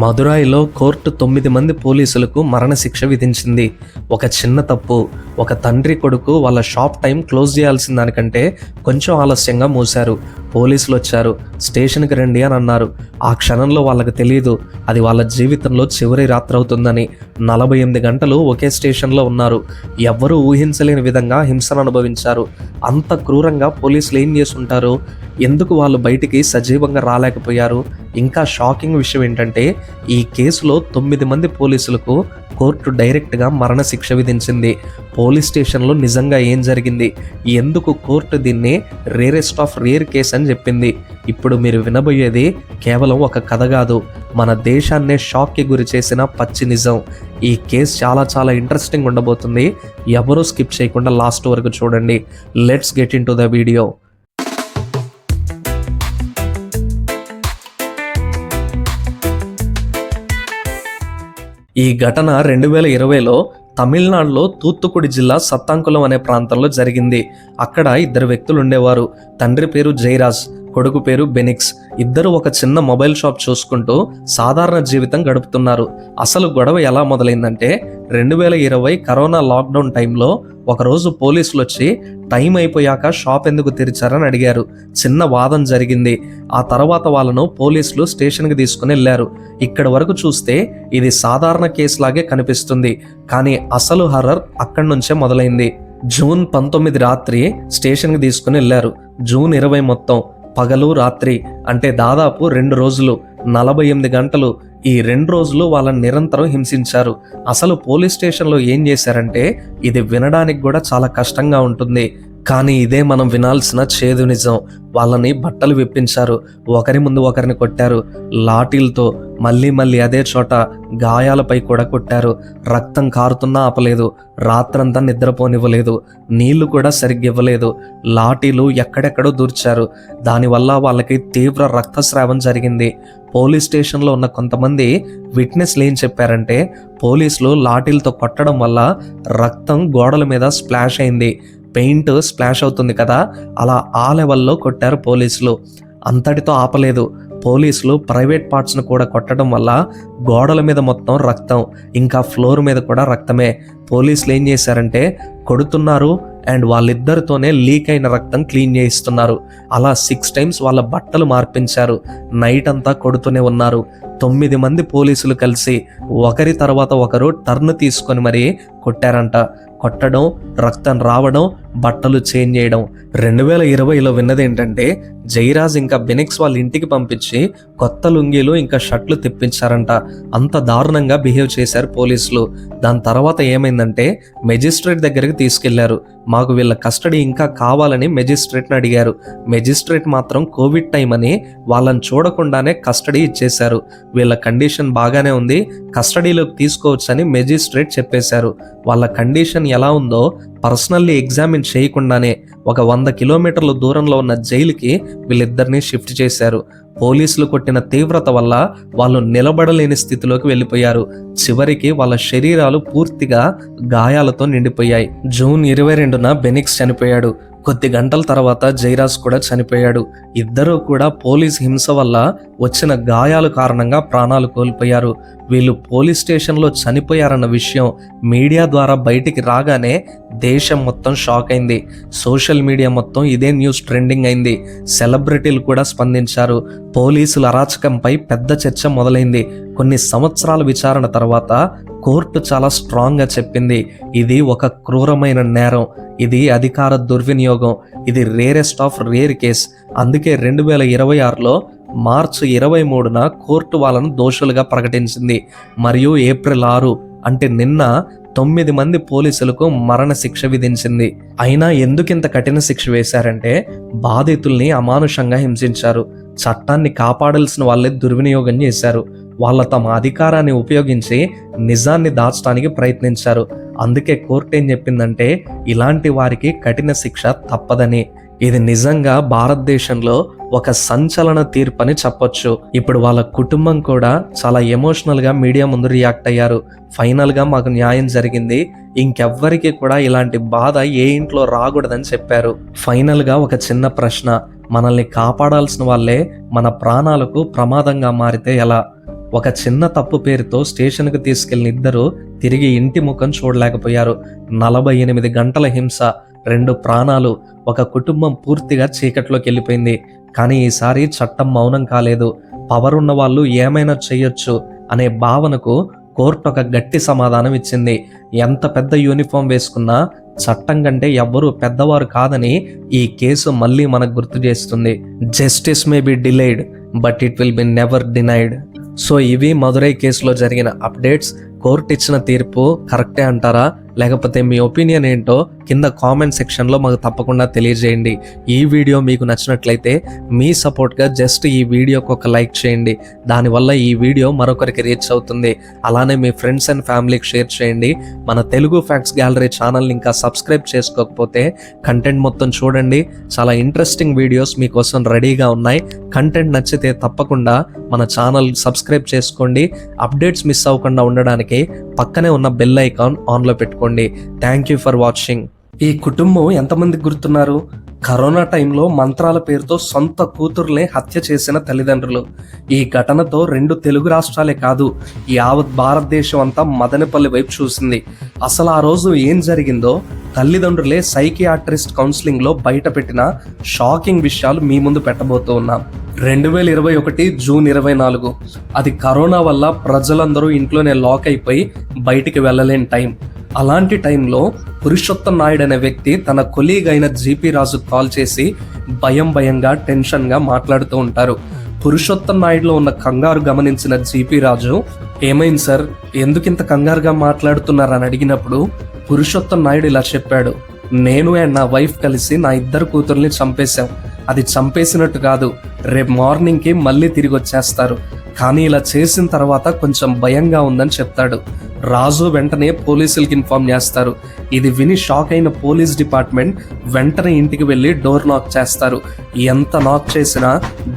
మదురాయిలో court 9 మంది పోలీసులకు మరణశిక్ష విధించింది. ఒక చిన్న తప్పు, ఒక తండ్రి కొడుకు వాళ్ళ షాప్ టైం క్లోజ్ చేయాల్సిన దానికంటే కొంచెం ఆలస్యంగా మూశారు. పోలీసులు వచ్చారు, స్టేషన్కి రండి అని అన్నారు. ఆ క్షణంలో వాళ్ళకి తెలియదు అది వాళ్ళ జీవితంలో చివరి రాత్రి అవుతుందని. 48 గంటలు ఒకే స్టేషన్లో ఉన్నారు. ఎవ్వరూ ఊహించలేని విధంగా హింసను అనుభవించారు. అంత క్రూరంగా పోలీసులు ఏం చేసుంటారు? ఎందుకు వాళ్ళు బయటికి సజీవంగా రాలేకపోయారు? ఇంకా షాకింగ్ విషయం ఏంటంటే, ఈ కేసులో 9 మంది పోలీసులకు కోర్టు డైరెక్ట్గా మరణశిక్ష విధించింది. పోలీస్ స్టేషన్లో నిజంగా ఏం జరిగింది, ఎందుకు కోర్టు దీన్ని రేరెస్ట్ ఆఫ్ రేర్ కేస్ అని చెప్పింది? ఇప్పుడు మీరు వినబోయేది కేవలం ఒక కథ కాదు, మన దేశాన్నే షాక్కి గురి చేసిన పచ్చి నిజం. ఈ కేసు చాలా ఇంట్రెస్టింగ్ ఉండబోతుంది. ఎవరూ స్కిప్ చేయకుండా లాస్ట్ వరకు చూడండి. Let's get in to the video. ఈ ఘటన 2020లో తమిళనాడులో తూత్తుకుడి జిల్లా సత్తాంకులం అనే ప్రాంతంలో జరిగింది. అక్కడ 2 వ్యక్తులు ఉండేవారు. తండ్రి పేరు జైరాజ్, కొడుకు పేరు బెనిక్స్. ఇద్దరు ఒక చిన్న మొబైల్ షాప్ చూసుకుంటూ సాధారణ జీవితం గడుపుతున్నారు. అసలు గొడవ ఎలా మొదలైందంటే, 2020 కరోనా లాక్డౌన్ టైంలో ఒకరోజు పోలీసులు వచ్చి టైం అయిపోయాక షాప్ ఎందుకు తెరిచారని అడిగారు. చిన్న వాదన జరిగింది. ఆ తర్వాత వాళ్ళను పోలీసులు స్టేషన్కి తీసుకుని వెళ్ళారు. ఇక్కడి వరకు చూస్తే ఇది సాధారణ కేసులాగే కనిపిస్తుంది, కానీ అసలు హర్రర్ అక్కడి నుంచే మొదలైంది. జూన్ 19 రాత్రి స్టేషన్కి తీసుకుని వెళ్ళారు. జూన్ 20 మొత్తం పగలు రాత్రి అంటే దాదాపు 2 రోజులు, 48 గంటలు. ఈ 2 రోజులు వాళ్ళని నిరంతరం హింసించారు. అసలు పోలీస్ స్టేషన్లో ఏం చేశారంటే, ఇది వినడానికి కూడా చాలా కష్టంగా ఉంటుంది, కానీ ఇదే మనం వినాల్సిన చేదు నిజం. వాళ్ళని బట్టలు విప్పించారు, ఒకరి ముందు ఒకరిని కొట్టారు, లాఠీలతో మళ్ళీ అదే చోట గాయాలపై కూడా కొట్టారు. రక్తం కారుతున్నా ఆపలేదు, రాత్రంతా నిద్రపోనివ్వలేదు, నీళ్లు కూడా సరిగ్గా ఇవ్వలేదు, లాఠీలు ఎక్కడెక్కడో దూర్చారు. దానివల్ల వాళ్ళకి తీవ్ర రక్తస్రావం జరిగింది. పోలీస్ స్టేషన్లో ఉన్న కొంతమంది విట్నెస్లు ఏం చెప్పారంటే, పోలీసులు లాఠీలతో కొట్టడం వల్ల రక్తం గోడల మీద స్ప్లాష్ అయింది. పెయింట్ స్ప్లాష్ అవుతుంది కదా, అలా ఆ లెవెల్లో కొట్టారు పోలీసులు. అంతటితో ఆపలేదు, పోలీసులు ప్రైవేట్ పార్ట్స్ను కూడా కొట్టడం వల్ల గోడల మీద మొత్తం రక్తం, ఇంకా ఫ్లోర్ మీద కూడా రక్తమే. పోలీసులు ఏం చేశారంటే, కొడుతున్నారు అండ్ వాళ్ళిద్దరితోనే లీక్ అయిన రక్తం క్లీన్ చేయిస్తున్నారు. అలా 6 టైమ్స్ వాళ్ళ బట్టలు మార్పించారు. నైట్ అంతా కొడుతూనే ఉన్నారు. 9 మంది పోలీసులు కలిసి ఒకరి తర్వాత ఒకరు టర్న్ తీసుకొని మరీ కొట్టారంట. కొట్టడం, రక్తం రావడం, బట్టలు చేంజ్ చేయడం. 2020లో విన్నది ఏంటంటే, జైరాజ్ ఇంకా బెనిక్స్ వాళ్ళ ఇంటికి పంపించి కొత్త లుంగీలు ఇంకా షర్ట్లు తెప్పించారంట. అంత దారుణంగా బిహేవ్ చేశారు పోలీసులు. దాని తర్వాత ఏమైందంటే, మెజిస్ట్రేట్ దగ్గరికి తీసుకెళ్లారు. మాకు వీళ్ళ కస్టడీ ఇంకా కావాలని మెజిస్ట్రేట్ని అడిగారు. మెజిస్ట్రేట్ మాత్రం కోవిడ్ టైం అని వాళ్ళని చూడకుండానే కస్టడీ ఇచ్చేశారు. వీళ్ళ కండిషన్ బాగానే ఉంది, కస్టడీలోకి తీసుకోవచ్చని మెజిస్ట్రేట్ చెప్పేశారు. వాళ్ళ కండిషన్ ఎలా ఉందో పర్సనల్లీ ఎగ్జామిన్ చేయకుండానే ఒక 100 కిలోమీటర్ల దూరంలో ఉన్న జైలుకి వీళ్ళిద్దరిని షిఫ్ట్ చేశారు. పోలీసులు కొట్టిన తీవ్రత వల్ల వాళ్ళు నిలబడలేని స్థితిలోకి వెళ్ళిపోయారు. చివరికి వాళ్ళ శరీరాలు పూర్తిగా గాయాలతో నిండిపోయాయి. జూన్ 22న బెనిక్స్ చనిపోయాడు. కొద్ది గంటల తర్వాత జైరాజ్ కూడా చనిపోయాడు. ఇద్దరూ కూడా పోలీస్ హింస వల్ల వచ్చిన గాయాల కారణంగా ప్రాణాలు కోల్పోయారు. వీళ్ళు పోలీస్ స్టేషన్లో చనిపోయారన్న విషయం మీడియా ద్వారా బయటికి రాగానే దేశం మొత్తం షాక్ అయింది. సోషల్ మీడియా మొత్తం ఇదే న్యూస్ ట్రెండింగ్ అయింది. సెలబ్రిటీలు కూడా స్పందించారు. పోలీసుల అరాచకంపై పెద్ద చర్చ మొదలైంది. కొన్ని సంవత్సరాల విచారణ తర్వాత కోర్టు చాలా స్ట్రాంగ్గా చెప్పింది, ఇది ఒక క్రూరమైన నేరం, ఇది అధికార దుర్వినియోగం, ఇది రేరెస్ట్ ఆఫ్ రేర్ కేస్. అందుకే 2026లో మార్చి 23న కోర్టు వాళ్ళను దోషులుగా ప్రకటించింది. మరియు ఏప్రిల్ 6 అంటే నిన్న 9 మంది పోలీసులకు మరణశిక్ష విధించింది. అయినా ఎందుకింత కఠిన శిక్ష వేశారంటే, బాధితుల్ని అమానుషంగా హింసించారు, చట్టాన్ని కాపాడాల్సిన వాళ్ళే దుర్వినియోగం చేశారు, వాళ్ళ తమ అధికారాన్ని ఉపయోగించి నిజాన్ని దాచడానికి ప్రయత్నించారు. అందుకే కోర్టు ఏం చెప్పిందంటే, ఇలాంటి వారికి కఠిన శిక్ష తప్పదని. ఇది నిజంగా భారతదేశంలో ఒక సంచలన తీర్పు అని చెప్పొచ్చు. ఇప్పుడు వాళ్ళ కుటుంబం కూడా చాలా ఎమోషనల్గా మీడియా ముందు రియాక్ట్ అయ్యారు. ఫైనల్గా మాకు న్యాయం జరిగింది, ఇంకెవ్వరికి కూడా ఇలాంటి బాధ ఏ ఇంట్లో రాకూడదని చెప్పారు. ఫైనల్గా ఒక చిన్న ప్రశ్న, మనల్ని కాపాడాల్సిన వాళ్ళే మన ప్రాణాలకు ప్రమాదంగా మారితే ఎలా? ఒక చిన్న తప్పు పేరుతో స్టేషన్కు తీసుకెళ్లిన ఇద్దరు తిరిగి ఇంటి ముఖం చూడలేకపోయారు. 48 గంటల హింస, 2 ప్రాణాలు, ఒక కుటుంబం పూర్తిగా చీకట్లోకి వెళ్ళిపోయింది. కానీ ఈసారి చట్టం మౌనం కాలేదు. పవర్ ఉన్న వాళ్ళు ఏమైనా చేయొచ్చు అనే భావనకు కోర్టు ఒక గట్టి సమాధానం ఇచ్చింది. ఎంత పెద్ద యూనిఫామ్ వేసుకున్నా చట్టం కంటే ఎవ్వరూ పెద్దవారు కాదని ఈ కేసు మళ్ళీ మనకు గుర్తు చేస్తుంది. Justice may be delayed but it will be never denied. So ఇవి మదురై కేసులో జరిగిన అప్డేట్స్. కోర్టు ఇచ్చిన తీర్పు కరెక్టే అంటారా, లేకపోతే మీ ఒపీనియన్ ఏంటో కింద కామెంట్ సెక్షన్లో మాకు తప్పకుండా తెలియజేయండి. ఈ వీడియో మీకు నచ్చినట్లయితే మీ సపోర్ట్గా జస్ట్ ఈ వీడియోకి ఒక లైక్ చేయండి. దానివల్ల ఈ వీడియో మరొకరికి రీచ్ అవుతుంది. అలానే మీ ఫ్రెండ్స్ అండ్ ఫ్యామిలీకి షేర్ చేయండి. మన తెలుగు ఫ్యాక్ట్స్ గ్యాలరీ ఛానల్ని ఇంకా సబ్స్క్రైబ్ చేసుకోకపోతే కంటెంట్ మొత్తం చూడండి. చాలా ఇంట్రెస్టింగ్ వీడియోస్ మీకోసం రెడీగా ఉన్నాయి. కంటెంట్ నచ్చితే తప్పకుండా మన ఛానల్ సబ్స్క్రైబ్ చేసుకోండి. అప్డేట్స్ మిస్ అవ్వకుండా ఉండడానికి పక్కనే ఉన్న బెల్ ఐకాన్ ఆన్లో పెట్టుకోండి. Thank you for watching. ఈ కుటుంబం ఎంతమందికి గుర్తున్నారు? కరోనా టైంలో మంత్రాల పేరుతో సొంత కూతుర్లే హత్య చేసిన తల్లిదండ్రులు. ఈ ఘటనతో 2 తెలుగు రాష్ట్రాలే కాదు, యావత్ భారతదేశం అంతా మదనపల్లి వైపు చూసింది. అసలు ఆ రోజు ఏం జరిగిందో తల్లిదండ్రులే సైకియాట్రిస్ట్ కౌన్సిలింగ్ లో బయట పెట్టిన షాకింగ్ విషయాలు మీ ముందు పెట్టబోతూ ఉన్నాం. 2021 జూన్ 24. అది కరోనా వల్ల ప్రజలందరూ ఇంట్లోనే లాక్ అయిపోయి బయటికి వెళ్ళలేని టైం. అలాంటి టైంలో పురుషోత్తం నాయుడు అనే వ్యక్తి తన కొలీగ్ అయిన జీపీ రాజు కాల్ చేసి భయంగా టెన్షన్గా మాట్లాడుతూ ఉంటారు. పురుషోత్తం నాయుడులో ఉన్న కంగారు గమనించిన జీపీ రాజు, ఏమైంది సార్, ఎందుకింత కంగారుగా మాట్లాడుతున్నారని అడిగినప్పుడు పురుషోత్తం నాయుడు ఇలా చెప్పాడు, నేను అండ్ నా వైఫ్ కలిసి నా 2 కూతుర్ని చంపేశాం. అది చంపేసినట్టు కాదు, రేపు మార్నింగ్కి మళ్ళీ తిరిగి వచ్చేస్తారు. కానీ ఇలా చేసిన తర్వాత కొంచెం భయంగా ఉందని చెప్తాడు. రాజు వెంటనే పోలీసులకి ఇన్ఫార్మ్ చేస్తారు. ఇది విని షాక్ అయిన పోలీస్ డిపార్ట్మెంట్ వెంటనే ఇంటికి వెళ్ళి డోర్ నాక్ చేస్తారు. ఎంత నాక్ చేసినా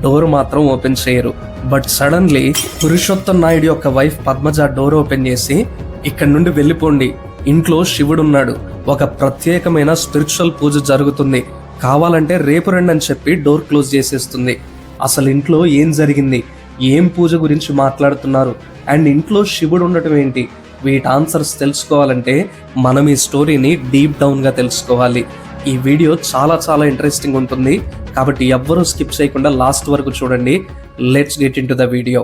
డోర్ మాత్రం ఓపెన్ చేయరు. బట్ సడన్లీ పురుషోత్తం నాయుడు యొక్క వైఫ్ పద్మజ డోర్ ఓపెన్ చేసి, ఇక్కడి నుండి వెళ్ళిపోండి, ఇంట్లో శివుడున్నాడు, ఒక ప్రత్యేకమైన స్పిరిచువల్ పూజ జరుగుతుంది, కావాలంటే రేపు రండి అని చెప్పి డోర్ క్లోజ్ చేసేస్తుంది. అసలు ఇంట్లో ఏం జరిగింది, ఏం పూజ గురించి మాట్లాడుతున్నారు, అండ్ ఇంట్లో శివుడు ఉండటం ఏంటి, వీటి ఆన్సర్స్ తెలుసుకోవాలంటే మనం ఈ స్టోరీని డీప్ డౌన్గా తెలుసుకోవాలి. ఈ వీడియో చాలా ఇంట్రెస్టింగ్ ఉంటుంది, కాబట్టి ఎవ్వరూ స్కిప్ చేయకుండా లాస్ట్ వరకు చూడండి. Let's get in to the video.